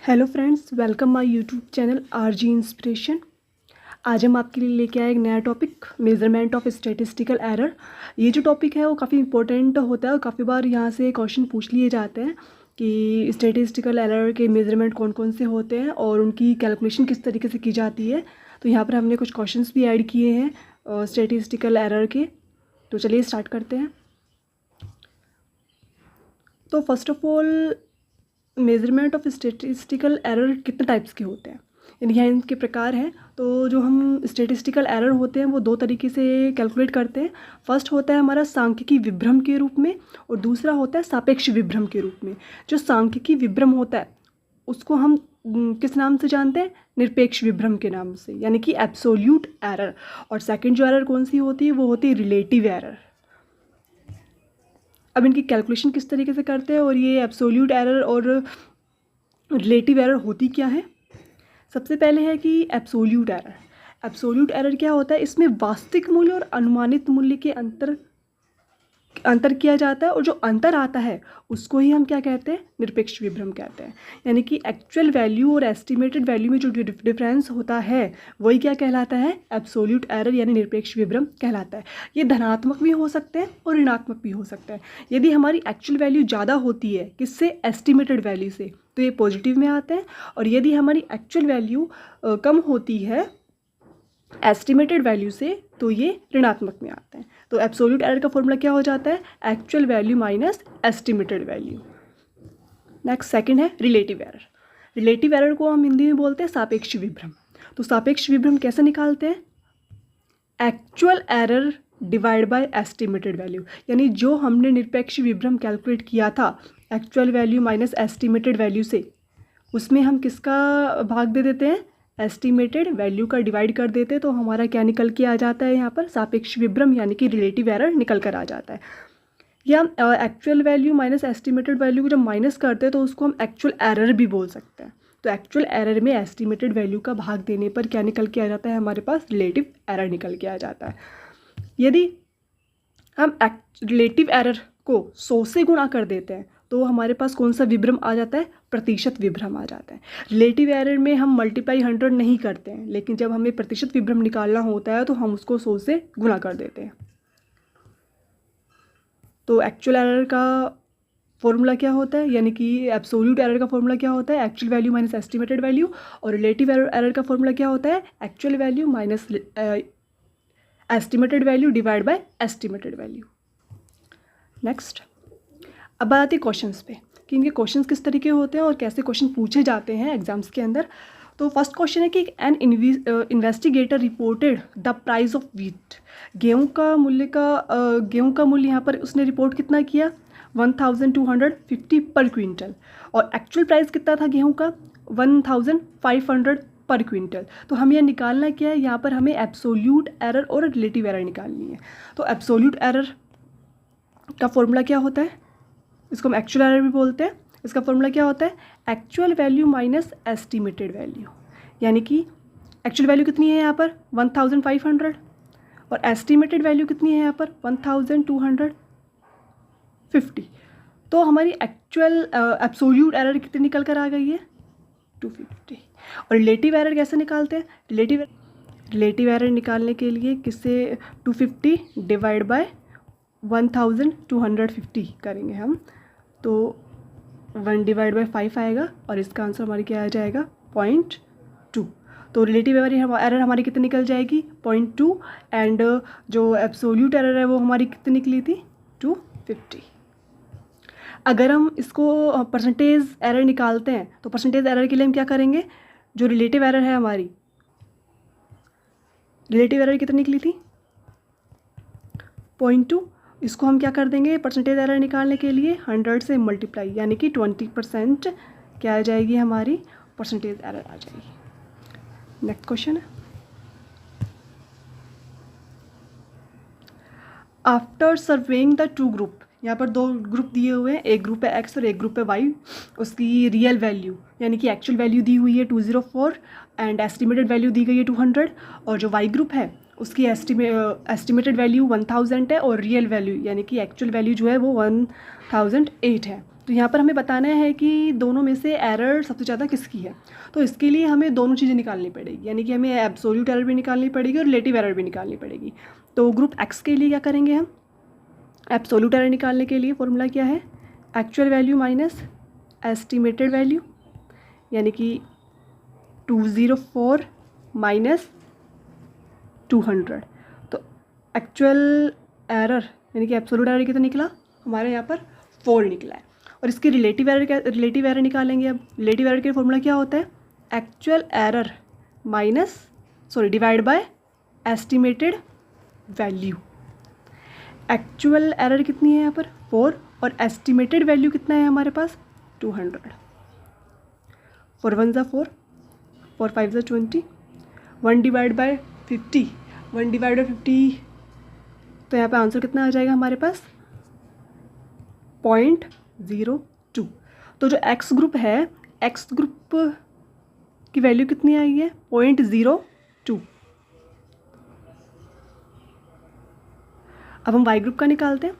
Hello friends, welcome my YouTube channel RG inspiration. आज हम आपके लिए लेके आए एक नया topic, measurement of statistical error. ये जो टॉपिक है वो काफ़ी इंपॉर्टेंट होता है और काफ़ी बार यहाँ से क्वेश्चन पूछ लिए जाते हैं कि स्टैटिस्टिकल एरर के मेजरमेंट कौन कौन से होते हैं और उनकी कैलकुलेशन किस तरीके से की जाती है। तो यहाँ पर हमने कुछ क्वेश्चंस भी ऐड किए हैं स्टैटिस्टिकल एरर के। तो चलिए स्टार्ट करते हैं। तो first of all, measurement of statistical error कितने टाइप्स के होते हैं, यानी यहाँ इनके प्रकार हैं। तो जो हम स्टैटिस्टिकल एरर होते हैं वो दो तरीके से कैलकुलेट करते हैं। फर्स्ट होता है हमारा सांख्यिकी विभ्रम के रूप में और दूसरा होता है सापेक्ष विभ्रम के रूप में। जो सांख्यिकी विभ्रम होता है उसको हम किस नाम से जानते हैं? निरपेक्ष विभ्रम के नाम से, यानी कि एब्सोल्यूट एरर। और सेकेंड जो एरर कौन सी होती है वो होती है रिलेटिव एरर। अब इनकी कैलकुलेशन किस तरीके से करते हैं और ये एब्सोल्यूट एरर और रिलेटिव एरर होती क्या है। सबसे पहले है कि एब्सोल्यूट एरर। एब्सोल्यूट एरर क्या होता है? इसमें वास्तविक मूल्य और अनुमानित मूल्य के अंतर किया जाता है और जो अंतर आता है उसको ही हम क्या कहते हैं? निरपेक्ष विभ्रम कहते हैं। यानी कि एक्चुअल वैल्यू और एस्टिमेटेड वैल्यू में जो डिफरेंस होता है वही क्या कहलाता है? एब्सोल्यूट एरर यानी निरपेक्ष विभ्रम कहलाता है। ये धनात्मक भी हो सकते हैं और ऋणात्मक भी हो सकते हैं। यदि हमारी एक्चुअल वैल्यू ज़्यादा होती है किससे? एस्टिमेटेड वैल्यू से, तो ये पॉजिटिव में आते हैं। और यदि हमारी एक्चुअल वैल्यू कम होती है एस्टिमेटेड वैल्यू से तो ये ऋणात्मक में आते हैं। तो एब्सोल्यूट एरर का फॉर्मूला क्या हो जाता है? Actual value minus estimated value. Next second है रिलेटिव एरर। रिलेटिव एरर को हम हिंदी में बोलते हैं सापेक्ष विभ्रम। तो सापेक्ष विभ्रम कैसे निकालते हैं? Actual error divide by estimated value, यानी जो हमने निरपेक्ष विभ्रम कैलकुलेट किया था actual value minus estimated value से, उसमें हम किसका भाग दे देते हैं? एस्टिमेटेड वैल्यू का डिवाइड कर देते हैं। तो हमारा क्या निकल के आ जाता है यहाँ पर? सापेक्ष विभ्रम यानी कि रिलेटिव एरर निकल कर आ जाता है। या actual value minus estimated value को जब माइनस करते हैं तो उसको हम एक्चुअल एरर भी बोल सकते हैं। तो एक्चुअल एरर में एस्टिमेटेड वैल्यू का भाग देने पर क्या निकल के आ जाता है? हमारे पास रिलेटिव एरर निकल के आ जाता है। यदि हम रिलेटिव एरर को 100 से गुणा कर देते हैं तो हमारे पास कौन सा विभ्रम आ जाता है? प्रतिशत विभ्रम आ जाता है। रिलेटिव एरर में हम मल्टीप्लाई 100 नहीं करते हैं, लेकिन जब हमें प्रतिशत विभ्रम निकालना होता है तो हम उसको 100 से गुणा कर देते हैं। तो एक्चुअल एरर का फॉर्मूला क्या होता है, यानी कि एब्सोल्यूट एरर का फॉर्मूला क्या होता है? Actual value minus estimated value. और रिलेटिव एरर का फॉर्मूला क्या होता है? Actual value minus estimated value divide by estimated value. Next, अब आते हैं क्वेश्चंस पे कि इनके क्वेश्चंस किस तरीके होते हैं और कैसे क्वेश्चन पूछे जाते हैं एग्जाम्स के अंदर। तो फर्स्ट क्वेश्चन है कि an investigator reported the price of wheat. गेहूं का मूल्य यहाँ पर उसने रिपोर्ट कितना किया? 1250 पर क्विंटल। और एक्चुअल प्राइस कितना था गेहूं का? 1500 पर क्विंटल। तो हमें यह निकालना क्या है? यहाँ पर हमें एब्सोल्यूट एरर और रिलेटिव एरर निकालनी है। तो एब्सोल्यूट एरर का फॉर्मूला क्या होता है? इसको हम एक्चुअल एरर भी बोलते हैं। इसका फॉर्मूला क्या होता है? Actual value minus estimated value. यानी कि एक्चुअल वैल्यू कितनी है यहाँ पर? 1500 और एस्टिमेटेड वैल्यू कितनी है यहाँ पर? 1250। तो हमारी एक्चुअल एब्सोल्यूट एरर कितनी निकल कर आ गई है? 250। और रिलेटिव एरर कैसे निकालते हैं? रिलेटिव एरर निकालने के लिए किससे? 250 डिवाइड बाय 1250 करेंगे हम, तो 1 डिवाइड बाई 5 आएगा और इसका आंसर हमारी क्या आ जाएगा? 0.2। तो रिलेटिव एरर हमारी कितनी निकल जाएगी? 0.2। एंड जो एब्सोल्यूट एरर है वो हमारी कितनी निकली थी? 250। अगर हम इसको परसेंटेज एरर निकालते हैं तो परसेंटेज एरर के लिए हम क्या करेंगे? जो रिलेटिव एरर है हमारी, रिलेटिव एरर कितनी निकली थी? 0.2। इसको हम क्या कर देंगे परसेंटेज एरर निकालने के लिए? 100 से मल्टीप्लाई, यानी कि 20% क्या आ जाएगी? हमारी परसेंटेज एरर आ जाएगी। नेक्स्ट क्वेश्चन है, after surveying the two group. यहाँ पर दो ग्रुप दिए हुए हैं, एक ग्रुप है एक्स और एक ग्रुप है वाई। उसकी रियल वैल्यू यानी कि एक्चुअल वैल्यू दी हुई है 204 एंड एस्टिमेटेड वैल्यू दी गई है 200। और जो वाई ग्रुप है उसकी एस्टिमेटेड वैल्यू 1000 है और रियल वैल्यू यानी कि एक्चुअल वैल्यू जो है वो 1008 है। तो यहाँ पर हमें बताना है कि दोनों में से एरर सबसे ज़्यादा किसकी है। तो इसके लिए हमें दोनों चीज़ें निकालनी पड़ेगी, यानी कि हमें एब्सोल्यूट एरर भी निकालनी पड़ेगी और रिलेटिव एरर भी निकालनी पड़ेगी। तो ग्रुप एक्स के लिए क्या करेंगे हम, एब्सोल्यूट एरर निकालने के लिए फॉर्मूला क्या है, actual value minus estimated value, यानी कि 204 माइनस 200। तो एक्चुअल एरर यानी कि एब्सोल्यूट एरर कितना निकला हमारे यहाँ पर 4 निकला है। और इसकी रिलेटिव एरर निकालेंगे। अब रिलेटिव एरर के फॉर्मूला क्या होता है, actual error divide by estimated value. Actual error कितनी है यहाँ पर 4 और एस्टिमेटेड वैल्यू कितना है हमारे पास 200। 4 1 4, 4 5 20, 1 डिवाइड बाय 50, 1 डिवाइड बाय 50, तो यहाँ पे आंसर कितना आ जाएगा हमारे पास 0.02। तो जो एक्स ग्रुप है, एक्स ग्रुप की वैल्यू कितनी आई है 0.02। अब हम वाई ग्रुप का निकालते हैं।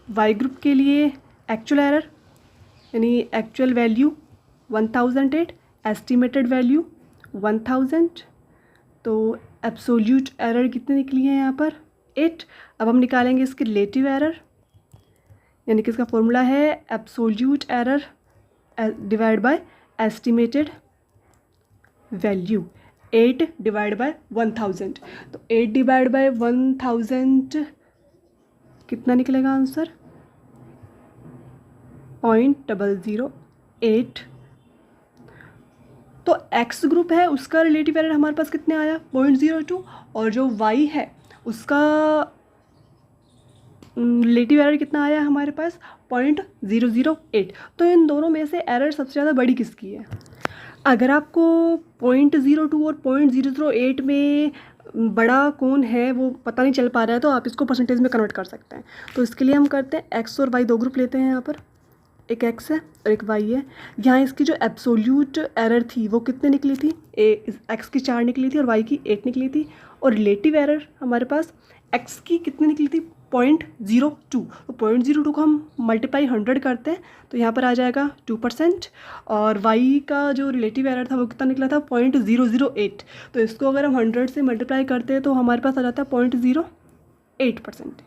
वाई ग्रुप के लिए एक्चुअल एरर यानी एक्चुअल वैल्यू 1008, एस्टिमेटेड वैल्यू 1000, तो एब्सोल्यूट एरर कितनी निकली है यहाँ पर 8। अब हम निकालेंगे इसकी रिलेटिव एरर, यानी कि इसका फॉर्मूला है absolute error divide by estimated value, 8 divide by 1000। तो 8 डिवाइड बाय 1000 कितना निकलेगा आंसर 0.008। तो एक्स ग्रुप है उसका रिलेटिव एरर हमारे पास कितने आया 0.02, और जो वाई है उसका रिलेटिव एरर कितना आया हमारे पास 0.008। तो इन दोनों में से एरर सबसे ज़्यादा बड़ी किसकी है। अगर आपको 0.02 और 0.008 में बड़ा कौन है वो पता नहीं चल पा रहा है, तो आप इसको परसेंटेज में कन्वर्ट कर सकते हैं। तो इसके लिए हम करते हैं एक्स और वाई दो ग्रुप लेते हैं। यहाँ पर एक एक्स है और एक वाई है। यहाँ इसकी जो एब्सोल्यूट एरर थी वो कितने निकली थी, एक्स की 4 निकली थी और वाई की 8 निकली थी। और रिलेटिव एरर हमारे पास एक्स की कितनी निकली थी 0.02। तो 0.02 को हम मल्टीप्लाई 100 करते हैं तो यहाँ पर आ जाएगा 2%। और वाई का जो रिलेटिव एरर था वो कितना निकला था 0.008। तो इसको अगर हम 100 से मल्टीप्लाई करते हैं तो हमारे पास आ जाता है 0.08%।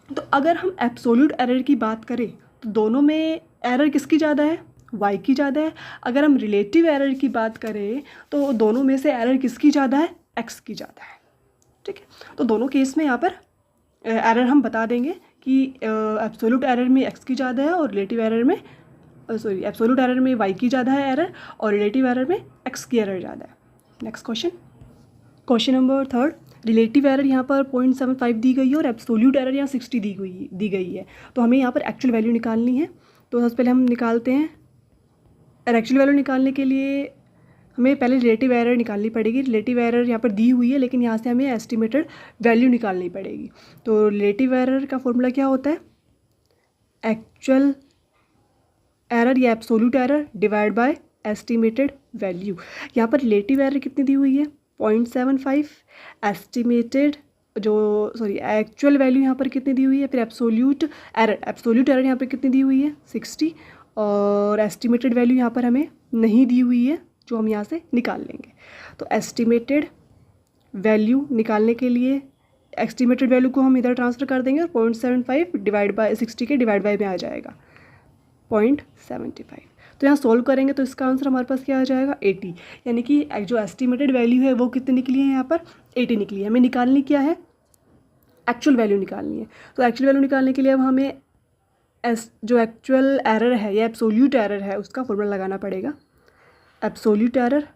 तो अगर हम एब्सोल्यूट एरर की बात करें तो दोनों में एरर किसकी ज़्यादा है, वाई की ज़्यादा है। अगर हम रिलेटिव एरर की बात करें तो दोनों में से एरर किसकी ज़्यादा है, एक्स की ज़्यादा है। ठीक है, तो दोनों केस में यहाँ पर एरर हम बता देंगे कि एब्सोल्यूट एरर में एक्स की ज़्यादा है और रिलेटिव एरर में एब्सोल्यूट एरर में वाई की ज़्यादा है एरर, और रिलेटिव एरर में एक्स की एरर ज़्यादा है। Next question number 3। Relative error यहाँ पर 0.75 दी गई है और एब्सोल्यूट एरर यहाँ 60 दी गई है। तो हमें यहाँ पर एक्चुअल वैल्यू निकालनी है। तो सबसे पहले हम निकालते हैं, और एक्चुअल वैल्यू निकालने के लिए हमें पहले रिलेटिव एरर निकालनी पड़ेगी। रिलेटिव एरर यहाँ पर दी हुई है लेकिन यहाँ से हमें एस्टिमेटेड वैल्यू निकालनी पड़ेगी। तो रिलेटिव एरर का फॉर्मूला क्या होता है, एक्चुअल एरर या absolute error divide by estimated value. यहाँ पर रिलेटिव एरर कितनी दी हुई है 0.75, एस्टिमेटेड एक्चुअल वैल्यू यहाँ पर कितनी दी हुई है, फिर एब्सोल्यूट एरर यहाँ पर कितनी दी हुई है 60, और एस्टिमेटेड वैल्यू यहाँ पर हमें नहीं दी हुई है जो हम यहाँ से निकाल लेंगे। तो एस्टिमेटेड वैल्यू निकालने के लिए एस्टिमेटेड वैल्यू को हम इधर ट्रांसफ़र कर देंगे और 0.75 डिवाइड बाय 60 के डिवाइड बाय में आ जाएगा 0.75। तो यहाँ सोल्व करेंगे तो इसका आंसर हमारे पास क्या आ जाएगा 80, यानी कि जो एस्टिमेटेड वैल्यू है वो कितनी निकली है यहाँ पर 80 निकली है। हमें निकालनी क्या है, एक्चुअल वैल्यू निकालनी है। तो एक्चुअल वैल्यू निकालने के लिए अब हमें जो एक्चुअल एरर है या एब्सोल्यूट एरर है उसका फॉर्मूला लगाना पड़ेगा। एब्सोल्यूट एरर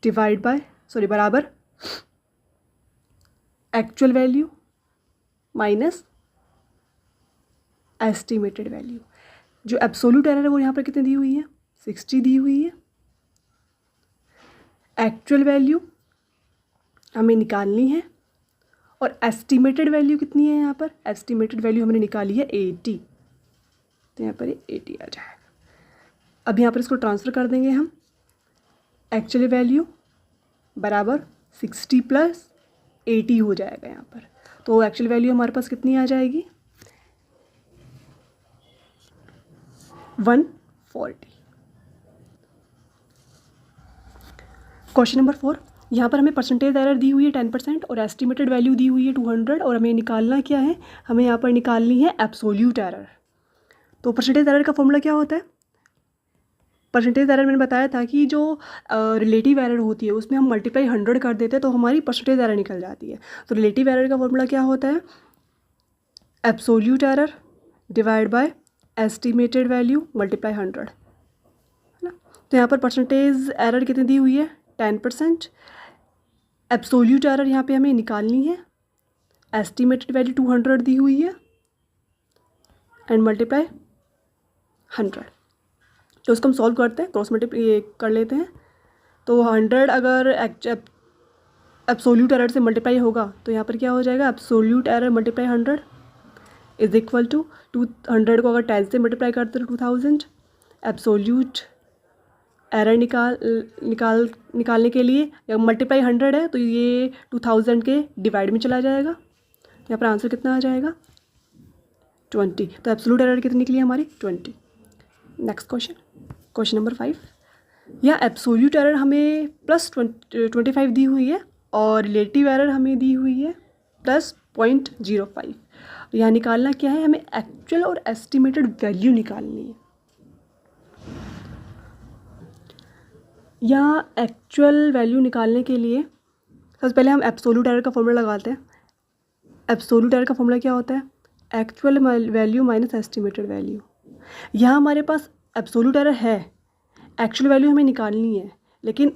डिवाइड बाय बराबर actual value minus estimated value. जो एब्सोल्यूट एरर है वो यहाँ पर कितनी दी हुई है 60 दी हुई है। एक्चुअल वैल्यू हमें निकालनी है और एस्टिमेटेड वैल्यू कितनी है, यहाँ पर एस्टिमेटेड वैल्यू हमने निकाली है 80, तो यहाँ पर 80 आ जाएगा। अब यहाँ पर इसको ट्रांसफ़र कर देंगे हम, एक्चुअल वैल्यू बराबर 60 प्लस 80 हो जाएगा यहाँ पर। तो एक्चुअल वैल्यू हमारे पास कितनी आ जाएगी 140। क्वेश्चन नंबर 4, यहाँ पर हमें परसेंटेज एरर दी हुई है 10% और एस्टिमेटेड वैल्यू दी हुई है 200 और हमें निकालना क्या है, हमें यहाँ पर निकालनी है एब्सोल्यूट एरर। तो परसेंटेज एरर का फॉर्मूला क्या होता है? परसेंटेज एरर मैंने बताया था कि जो रिलेटिव एरर होती है उसमें हम मल्टीप्लाई 100 कर देते हैं तो हमारी परसेंटेज एरर निकल जाती है। तो रिलेटिव एरर का फॉर्मूला क्या होता है? Absolute error divide by estimated value multiply 100, है ना। तो यहाँ पर परसेंटेज एरर कितनी दी हुई है? 10%। एब्सोल्यूट एरर यहाँ पे हमें निकालनी है, एस्टिमेटेड वैल्यू 200 दी हुई है एंड मल्टीप्लाई 100। तो उसको हम सॉल्व करते हैं, क्रॉस मल्टीप्लाई कर लेते हैं। तो 100 अगर एब्सोल्यूट एरर से मल्टीप्लाई होगा तो यहाँ पर क्या हो जाएगा? Absolute error multiply 100 is equal to 200 को अगर 10 से मल्टीप्लाई करते तो 2000। एब्सोल्यूट एरर निकालने के लिए या मल्टीप्लाई 100 है तो ये 2000 के डिवाइड में चला जाएगा। यहाँ पर आंसर कितना आ जाएगा? 20। तो एब्सोल्यूट एरर कितनी निकली हमारी? 20। नेक्स्ट क्वेश्चन नंबर 5, या एब्सोल्यूट एरर हमें +25 दी हुई है और रिलेटिव एरर हमें दी हुई है +0.05। यहाँ निकालना क्या है? हमें एक्चुअल और एस्टिमेटेड वैल्यू निकालनी है। यहाँ एक्चुअल वैल्यू निकालने के लिए सबसे पहले हम एब्सोल्यूट एरर का फॉर्मूला लगाते हैं। एब्सोल्यूट एरर का फॉर्मूला क्या होता है? Actual value minus estimated value. यहाँ हमारे पास एब्सोल्यूट एरर है, एक्चुअल वैल्यू हमें निकालनी है, लेकिन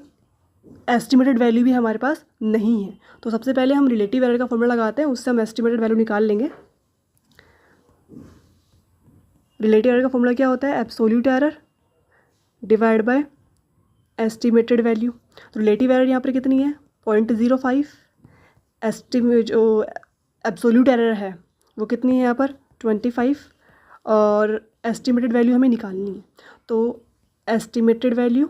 एस्टिमेटेड वैल्यू भी हमारे पास नहीं है। तो सबसे पहले हम रिलेटिव एरर का फॉर्मूला लगाते हैं, उससे हम एस्टिमेटेड वैल्यू निकाल लेंगे। रिलेटिव एरर का फॉर्मूला क्या होता है? Absolute error divide by estimated value. तो रिलेटिव एरर यहाँ पर कितनी है? 0.05। जो एब्सोल्यूट एरर है वो कितनी है यहाँ पर? 25 और एस्टिमेटेड वैल्यू हमें निकालनी है। तो एस्टिमेटेड वैल्यू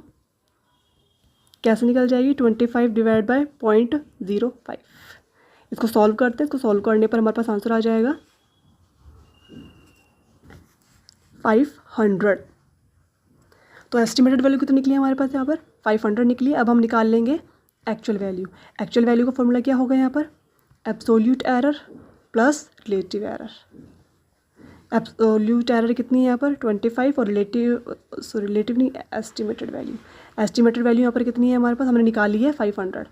कैसे निकल जाएगी? 25 डिवाइड बाय 0.05। इसको सॉल्व करते हैं, इसको सॉल्व करने पर हमारे पास आंसर आ जाएगा 500। तो एस्टिमेटेड वैल्यू कितनी निकली है हमारे पास? यहाँ पर 500 निकली। अब हम निकाल लेंगे एक्चुअल वैल्यू। एक्चुअल वैल्यू का फॉर्मूला क्या होगा यहाँ पर? Absolute error plus relative error. Absolute error कितनी है यहाँ पर? 25 और रिलेटिव नहीं, एस्टिमेटेड वैल्यू। एस्टिमेटेड वैल्यू यहाँ पर कितनी है हमारे पास? हमने निकाली है 500।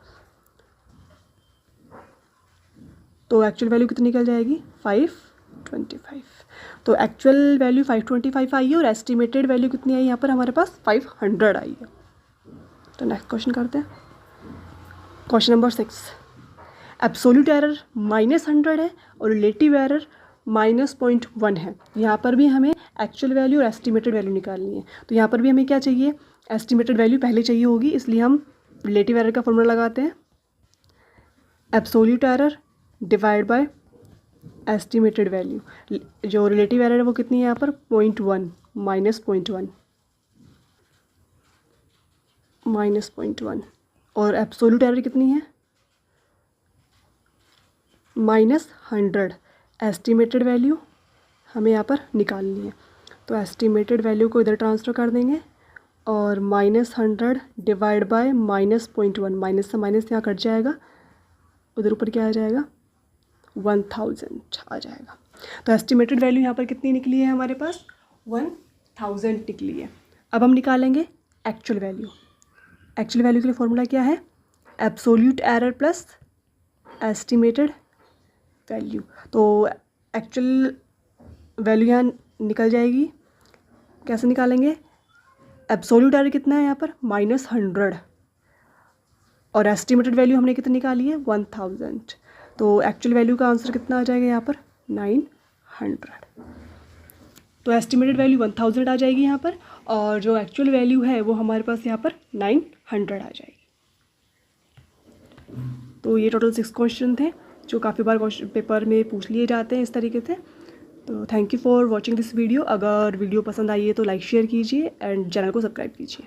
तो एक्चुअल वैल्यू कितनी निकल जाएगी? 525। तो एक्चुअल वैल्यू 525 आई है और एस्टिमेटेड वैल्यू कितनी आई यहाँ पर हमारे पास? 500 आई है। तो नेक्स्ट क्वेश्चन करते हैं। क्वेश्चन नंबर 6, एब्सोल्यूट एरर -100 है और रिलेटिव एरर -0.1 है। यहाँ पर भी हमें एक्चुअल वैल्यू और एस्टिमेटेड वैल्यू निकालनी है। तो यहाँ पर भी हमें क्या चाहिए? एस्टिमेटेड वैल्यू पहले चाहिए होगी, इसलिए हम रिलेटिव एरर का फॉर्मूला लगाते हैं। Absolute error divide by estimated value. जो रिलेटिव एरर है वो कितनी है यहाँ पर? 0.1 -0.1 और एब्सोल्यूट एरर कितनी है? -100। एस्टिमेटेड वैल्यू हमें यहाँ पर निकालनी है। तो एस्टिमेटेड वैल्यू को इधर ट्रांसफ़र कर देंगे और -100 डिवाइड बाय -0.1, माइनस से माइनस यहाँ कट जाएगा, उधर ऊपर क्या आ जाएगा? 1000 आ जाएगा। तो एस्टिमेटेड वैल्यू यहाँ पर कितनी निकली है हमारे पास? 1000 निकली है। अब हम निकालेंगे एक्चुअल वैल्यू। एक्चुअल वैल्यू के लिए फॉर्मूला क्या है? Absolute error plus estimated value. तो एक्चुअल वैल्यू यहाँ निकल जाएगी। कैसे निकालेंगे? एब्सोल्यूट एरर कितना है यहाँ पर? -100 और एस्टिमेटेड वैल्यू हमने कितनी निकाली है? 1000। तो एक्चुअल वैल्यू का आंसर कितना आ जाएगा यहाँ पर? 900। तो एस्टिमेटेड वैल्यू 1000 आ जाएगी यहाँ पर और जो एक्चुअल वैल्यू है वो हमारे पास यहाँ पर 900 आ जाएगी। तो ये टोटल 6 क्वेश्चन थे जो काफ़ी बार क्वेश्चन पेपर में पूछ लिए जाते हैं इस तरीके से। तो thank you for watching this video. अगर वीडियो पसंद आई है तो लाइक शेयर कीजिए एंड चैनल को सब्सक्राइब कीजिए।